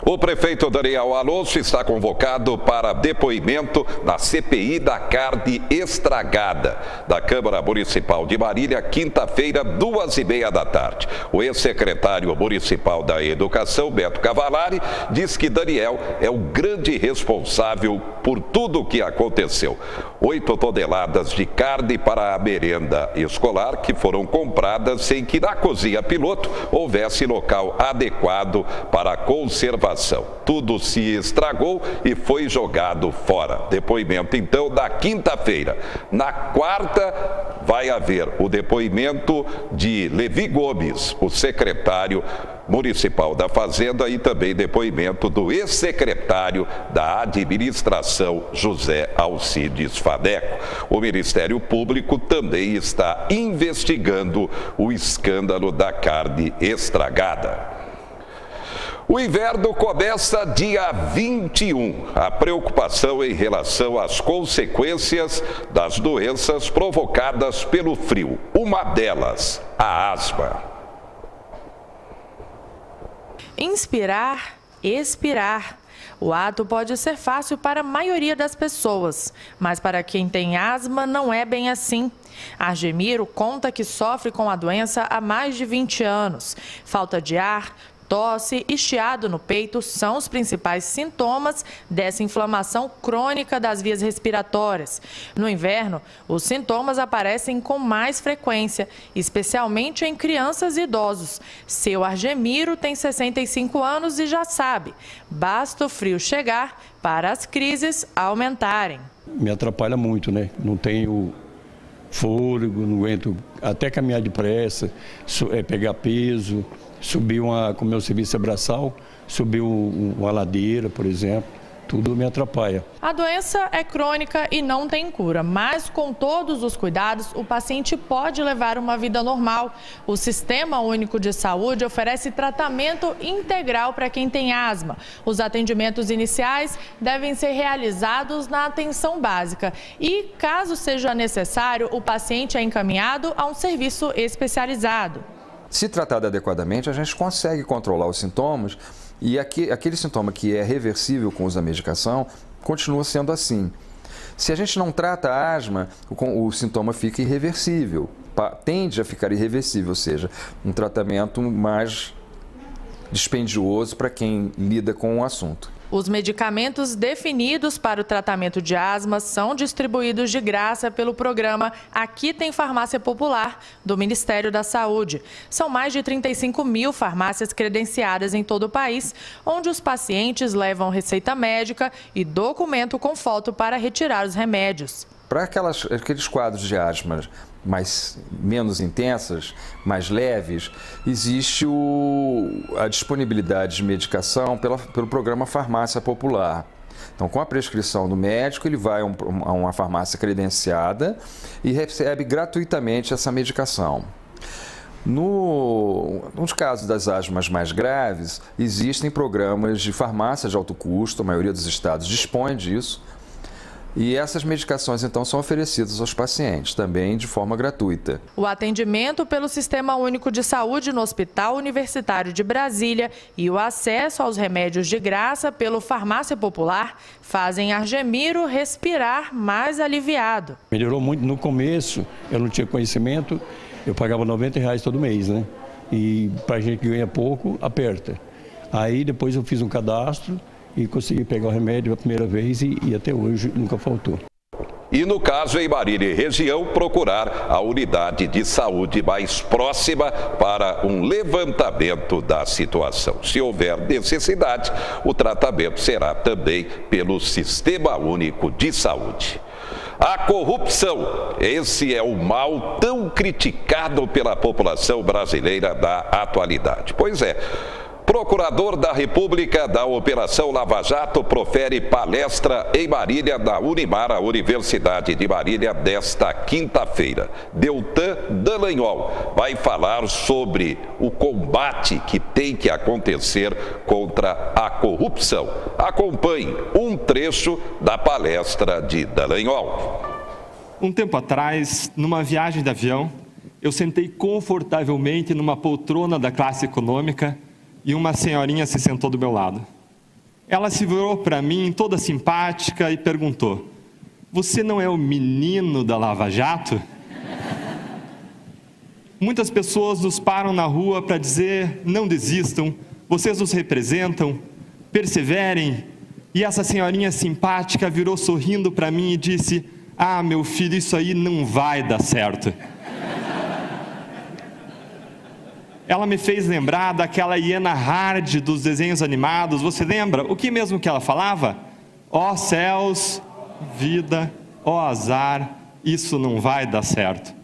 O prefeito Daniel Alonso está convocado para depoimento na CPI da carne estragada da Câmara Municipal de Marília, quinta-feira, 2h30 da tarde. O ex-secretário municipal da Educação, Beto Cavalari, diz que Daniel é o grande responsável por tudo o que aconteceu. 8 toneladas de carne para a merenda escolar que foram compradas sem que na cozinha piloto houvesse local adequado para a conservação. Tudo se estragou e foi jogado fora. Depoimento, então, da quinta-feira. Na quarta, vai haver o depoimento de Levi Gomes, o secretário municipal da Fazenda, e também depoimento do ex-secretário da Administração, José Alcides Fadeco. O Ministério Público também está investigando o escândalo da carne estragada. O inverno começa dia 21. A preocupação em relação às consequências das doenças provocadas pelo frio. Uma delas, a asma. Inspirar, expirar. O ato pode ser fácil para a maioria das pessoas, mas para quem tem asma não é bem assim. Argemiro conta que sofre com a doença há mais de 20 anos. Falta de ar, tosse e chiado no peito são os principais sintomas dessa inflamação crônica das vias respiratórias. No inverno, os sintomas aparecem com mais frequência, especialmente em crianças e idosos. Seu Argemiro tem 65 anos e já sabe, basta o frio chegar para as crises aumentarem. Me atrapalha muito, né? Não tenho fôlego, não aguento até caminhar depressa, pegar peso. Subir com o meu serviço braçal, subir uma ladeira, por exemplo, tudo me atrapalha. A doença é crônica e não tem cura, mas com todos os cuidados, o paciente pode levar uma vida normal. O Sistema Único de Saúde oferece tratamento integral para quem tem asma. Os atendimentos iniciais devem ser realizados na atenção básica e, caso seja necessário, o paciente é encaminhado a um serviço especializado. Se tratado adequadamente, a gente consegue controlar os sintomas e aquele sintoma que é reversível com o uso da medicação continua sendo assim. Se a gente não trata a asma, o sintoma fica irreversível, tende a ficar irreversível, ou seja, um tratamento mais dispendioso para quem lida com o assunto. Os medicamentos definidos para o tratamento de asma são distribuídos de graça pelo programa Aqui Tem Farmácia Popular, do Ministério da Saúde. São mais de 35 mil farmácias credenciadas em todo o país, onde os pacientes levam receita médica e documento com foto para retirar os remédios. Para aqueles quadros de asma menos intensas, mais leves, existe a disponibilidade de medicação pelo programa Farmácia Popular. Então, com a prescrição do médico, ele vai a uma farmácia credenciada e recebe gratuitamente essa medicação. Nos casos das asmas mais graves, existem programas de farmácia de alto custo, a maioria dos estados dispõe disso. E essas medicações, então, são oferecidas aos pacientes, também de forma gratuita. O atendimento pelo Sistema Único de Saúde no Hospital Universitário de Brasília e o acesso aos remédios de graça pelo Farmácia Popular fazem Argemiro respirar mais aliviado. Melhorou muito no começo, eu não tinha conhecimento, eu pagava R$90 todo mês, né? E para gente que ganha pouco, aperta. Aí depois eu fiz um cadastro e consegui pegar o remédio a primeira vez e até hoje nunca faltou. E no caso em Marília e região, procurar a unidade de saúde mais próxima para um levantamento da situação. Se houver necessidade, o tratamento será também pelo Sistema Único de Saúde. A corrupção, esse é o mal tão criticado pela população brasileira da atualidade. Pois é. Procurador da República da Operação Lava Jato profere palestra em Marília na Unimar, a Universidade de Marília, desta quinta-feira. Deltan Dallagnol vai falar sobre o combate que tem que acontecer contra a corrupção. Acompanhe um trecho da palestra de Dallagnol. Um tempo atrás, numa viagem de avião, eu sentei confortavelmente numa poltrona da classe econômica e uma senhorinha se sentou do meu lado. Ela se virou para mim toda simpática e perguntou: "Você não é o menino da Lava Jato?" Muitas pessoas nos param na rua para dizer: "Não desistam, vocês nos representam, perseverem." E essa senhorinha simpática virou sorrindo para mim e disse: "Ah, meu filho, isso aí não vai dar certo." Ela me fez lembrar daquela hiena Hard dos desenhos animados. Você lembra? O que mesmo que ela falava? Ó céus, vida, ó azar, isso não vai dar certo.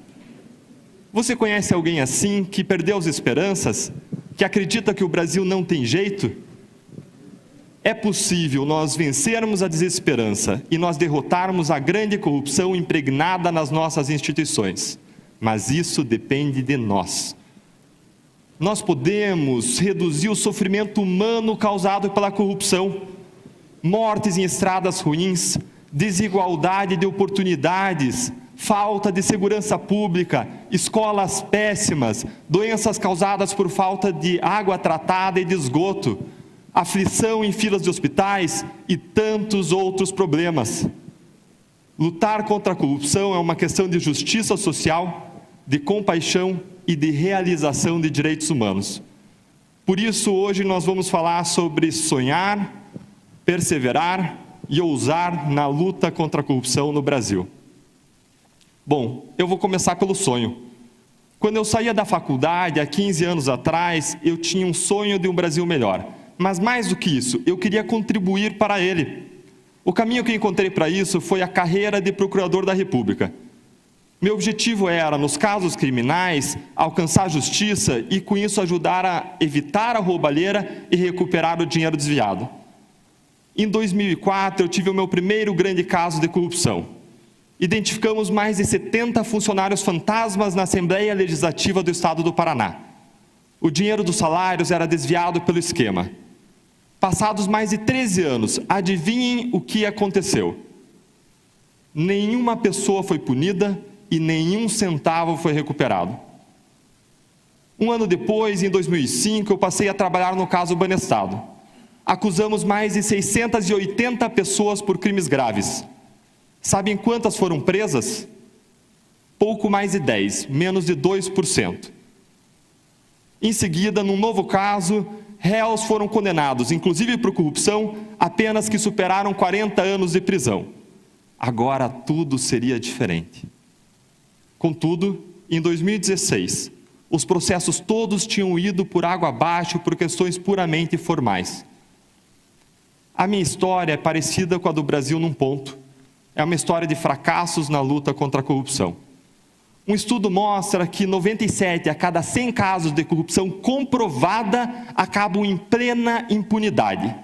Você conhece alguém assim, que perdeu as esperanças, que acredita que o Brasil não tem jeito? É possível nós vencermos a desesperança e nós derrotarmos a grande corrupção impregnada nas nossas instituições, mas isso depende de nós. Nós podemos reduzir o sofrimento humano causado pela corrupção, mortes em estradas ruins, desigualdade de oportunidades, falta de segurança pública, escolas péssimas, doenças causadas por falta de água tratada e de esgoto, aflição em filas de hospitais e tantos outros problemas. Lutar contra a corrupção é uma questão de justiça social, de compaixão e de realização de direitos humanos. Por isso, hoje nós vamos falar sobre sonhar, perseverar e ousar na luta contra a corrupção no Brasil. Bom, eu vou começar pelo sonho. Quando eu saía da faculdade, há 15 anos atrás, eu tinha um sonho de um Brasil melhor. Mas mais do que isso, eu queria contribuir para ele. O caminho que eu encontrei para isso foi a carreira de procurador da República. Meu objetivo era, nos casos criminais, alcançar a justiça e, com isso, ajudar a evitar a roubalheira e recuperar o dinheiro desviado. Em 2004, eu tive o meu primeiro grande caso de corrupção. Identificamos mais de 70 funcionários fantasmas na Assembleia Legislativa do Estado do Paraná. O dinheiro dos salários era desviado pelo esquema. Passados mais de 13 anos, adivinhem o que aconteceu? Nenhuma pessoa foi punida e nenhum centavo foi recuperado. Um ano depois, em 2005, eu passei a trabalhar no caso Banestado. Acusamos mais de 680 pessoas por crimes graves. Sabem quantas foram presas? Pouco mais de 10, menos de 2%. Em seguida, num novo caso, réus foram condenados, inclusive por corrupção, a penas que superaram 40 anos de prisão. Agora tudo seria diferente. Contudo, em 2016, os processos todos tinham ido por água abaixo por questões puramente formais. A minha história é parecida com a do Brasil num ponto. É uma história de fracassos na luta contra a corrupção. Um estudo mostra que 97 a cada 100 casos de corrupção comprovada acabam em plena impunidade.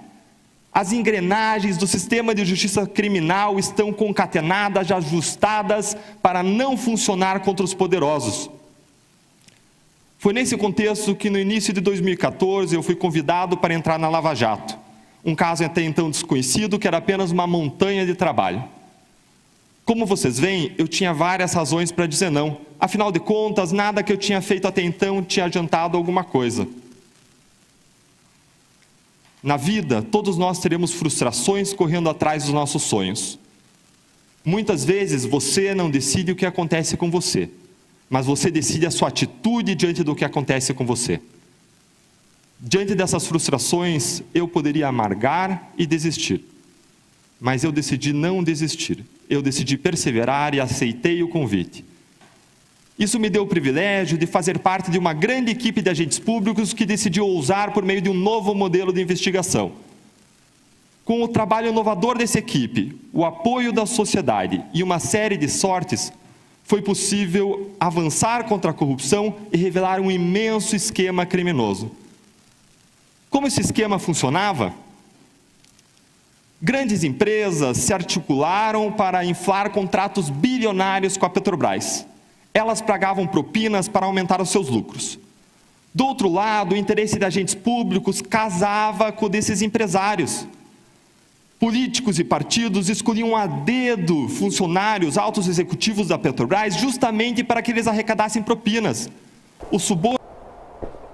As engrenagens do sistema de justiça criminal estão concatenadas, ajustadas para não funcionar contra os poderosos. Foi nesse contexto que no início de 2014 eu fui convidado para entrar na Lava Jato. Um caso até então desconhecido, que era apenas uma montanha de trabalho. Como vocês veem, eu tinha várias razões para dizer não. Afinal de contas, nada que eu tinha feito até então tinha adiantado alguma coisa. Na vida, todos nós teremos frustrações correndo atrás dos nossos sonhos. Muitas vezes você não decide o que acontece com você, mas você decide a sua atitude diante do que acontece com você. Diante dessas frustrações, eu poderia amargar e desistir. Mas eu decidi não desistir. Eu decidi perseverar e aceitei o convite. Isso me deu o privilégio de fazer parte de uma grande equipe de agentes públicos que decidiu ousar por meio de um novo modelo de investigação. Com o trabalho inovador dessa equipe, o apoio da sociedade e uma série de sortes, foi possível avançar contra a corrupção e revelar um imenso esquema criminoso. Como esse esquema funcionava? Grandes empresas se articularam para inflar contratos bilionários com a Petrobras. Elas pagavam propinas para aumentar os seus lucros. Do outro lado, o interesse de agentes públicos casava com o desses empresários. Políticos e partidos escolhiam a dedo funcionários, altos executivos da Petrobras, justamente para que eles arrecadassem propinas. O suborno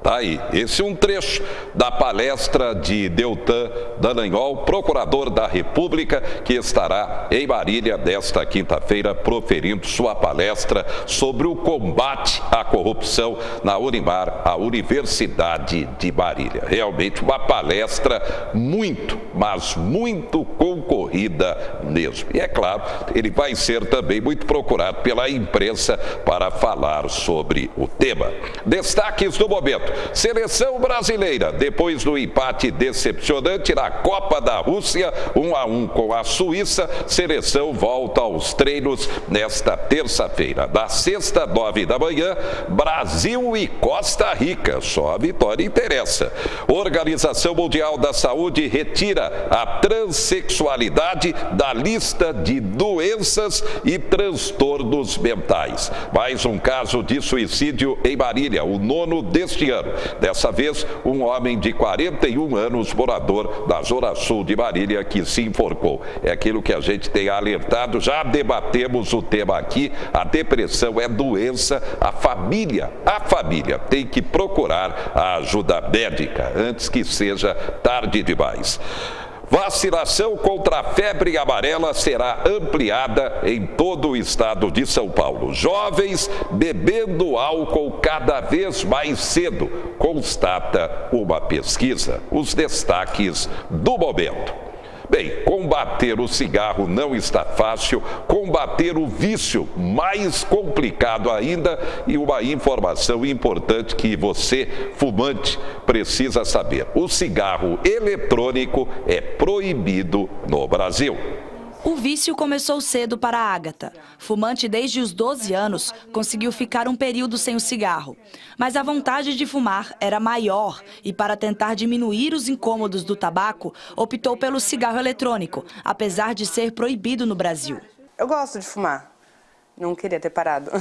Tá aí, esse é um trecho da palestra de Deltan Dallagnol, procurador da República, que estará em Marília desta quinta-feira proferindo sua palestra sobre o combate à corrupção na Unimar, a Universidade de Marília. Realmente uma palestra muito, mas muito concorrida mesmo. E é claro, ele vai ser também muito procurado pela imprensa para falar sobre o tema. Destaques do momento. Seleção brasileira, depois do empate decepcionante na Copa da Rússia, 1-1 com a Suíça, seleção volta aos treinos nesta terça-feira. Na sexta, 9 da manhã, Brasil e Costa Rica, só a vitória interessa. Organização Mundial da Saúde retira a transexualidade da lista de doenças e transtornos mentais. Mais um caso de suicídio em Marília, o 9º deste ano. Dessa vez, um homem de 41 anos, morador da Zona Sul de Marília, que se enforcou. É aquilo que a gente tem alertado, já debatemos o tema aqui, a depressão é doença, a família tem que procurar a ajuda médica antes que seja tarde demais. Vacinação contra a febre amarela será ampliada em todo o estado de São Paulo. Jovens bebendo álcool cada vez mais cedo, constata uma pesquisa. Os destaques do momento. Bem, combater o cigarro não está fácil, combater o vício mais complicado ainda, e uma informação importante que você, fumante, precisa saber. O cigarro eletrônico é proibido no Brasil. O vício começou cedo para a Ágata. Fumante desde os 12 anos, conseguiu ficar um período sem o cigarro. Mas a vontade de fumar era maior e, para tentar diminuir os incômodos do tabaco, optou pelo cigarro eletrônico, apesar de ser proibido no Brasil. Eu gosto de fumar, não queria ter parado.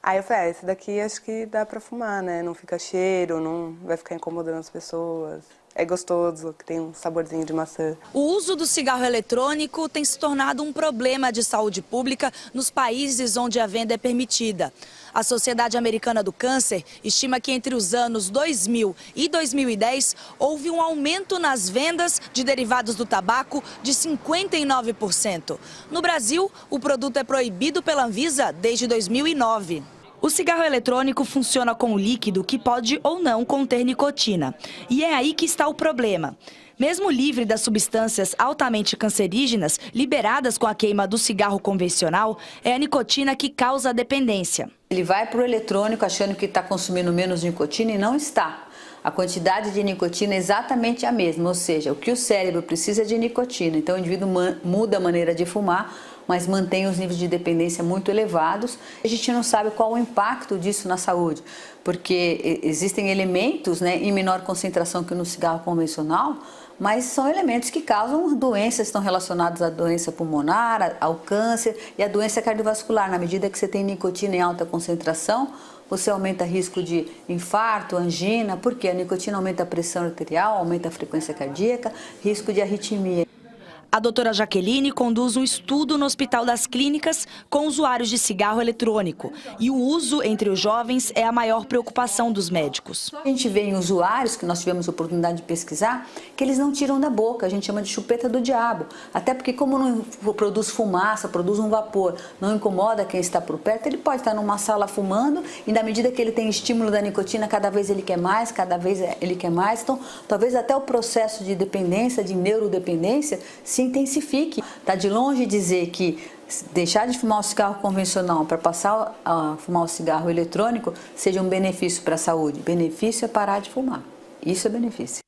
Aí eu falei, esse daqui acho que dá para fumar, né? Não fica cheiro, não vai ficar incomodando as pessoas. É gostoso, que tem um saborzinho de maçã. O uso do cigarro eletrônico tem se tornado um problema de saúde pública nos países onde a venda é permitida. A Sociedade Americana do Câncer estima que entre os anos 2000 e 2010 houve um aumento nas vendas de derivados do tabaco de 59%. No Brasil, o produto é proibido pela Anvisa desde 2009. O cigarro eletrônico funciona com um líquido que pode ou não conter nicotina. E é aí que está o problema. Mesmo livre das substâncias altamente cancerígenas liberadas com a queima do cigarro convencional, é a nicotina que causa a dependência. Ele vai para o eletrônico achando que está consumindo menos nicotina e não está. A quantidade de nicotina é exatamente a mesma, ou seja, o que o cérebro precisa é de nicotina. Então o indivíduo muda a maneira de fumar, mas mantém os níveis de dependência muito elevados. A gente não sabe qual o impacto disso na saúde, porque existem elementos, né, em menor concentração que no cigarro convencional, mas são elementos que causam doenças, estão relacionados à doença pulmonar, ao câncer e à doença cardiovascular. Na medida que você tem nicotina em alta concentração, você aumenta o risco de infarto, angina, porque a nicotina aumenta a pressão arterial, aumenta a frequência cardíaca, risco de arritmia. A doutora Jaqueline conduz um estudo no Hospital das Clínicas com usuários de cigarro eletrônico. E o uso entre os jovens é a maior preocupação dos médicos. A gente vê em usuários, que nós tivemos a oportunidade de pesquisar, que eles não tiram da boca, a gente chama de chupeta do diabo. Até porque como não produz fumaça, produz um vapor, não incomoda quem está por perto, ele pode estar numa sala fumando e na medida que ele tem estímulo da nicotina, cada vez ele quer mais, cada vez ele quer mais. Então, talvez até o processo de dependência, de neurodependência, se intensifique. Está de longe dizer que deixar de fumar o cigarro convencional para passar a fumar o cigarro eletrônico seja um benefício para a saúde. Benefício é parar de fumar. Isso é benefício.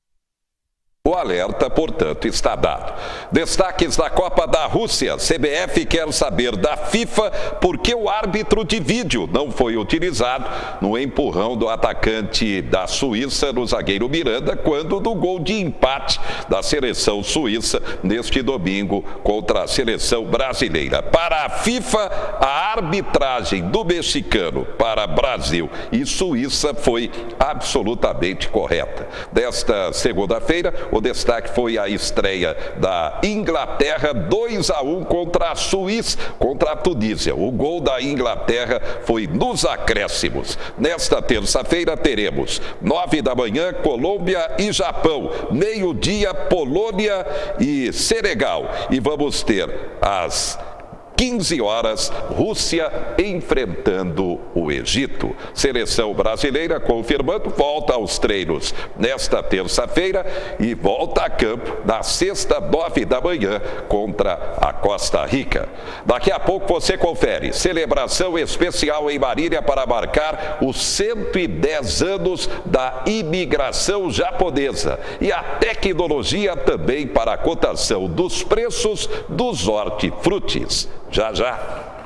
O alerta, portanto, está dado. Destaques da Copa da Rússia. CBF quer saber da FIFA por que o árbitro de vídeo não foi utilizado no empurrão do atacante da Suíça no zagueiro Miranda, quando do gol de empate da seleção suíça neste domingo contra a seleção brasileira. Para a FIFA, a arbitragem do mexicano para Brasil e Suíça foi absolutamente correta. Desta segunda-feira, O destaque foi a estreia da Inglaterra 2-1 contra a Tunísia. O gol da Inglaterra foi nos acréscimos. Nesta terça-feira teremos 9 da manhã, Colômbia e Japão. Meio-dia, Polônia e Senegal. E vamos ter às 15 horas, Rússia enfrentando o Egito. Seleção brasileira confirmando, volta aos treinos nesta terça-feira e volta a campo na sexta, 9 da manhã, contra a Costa Rica. Daqui a pouco você confere. Celebração especial em Marília para marcar os 110 anos da imigração japonesa. E a tecnologia também para a cotação dos preços dos hortifrutis. Já, já.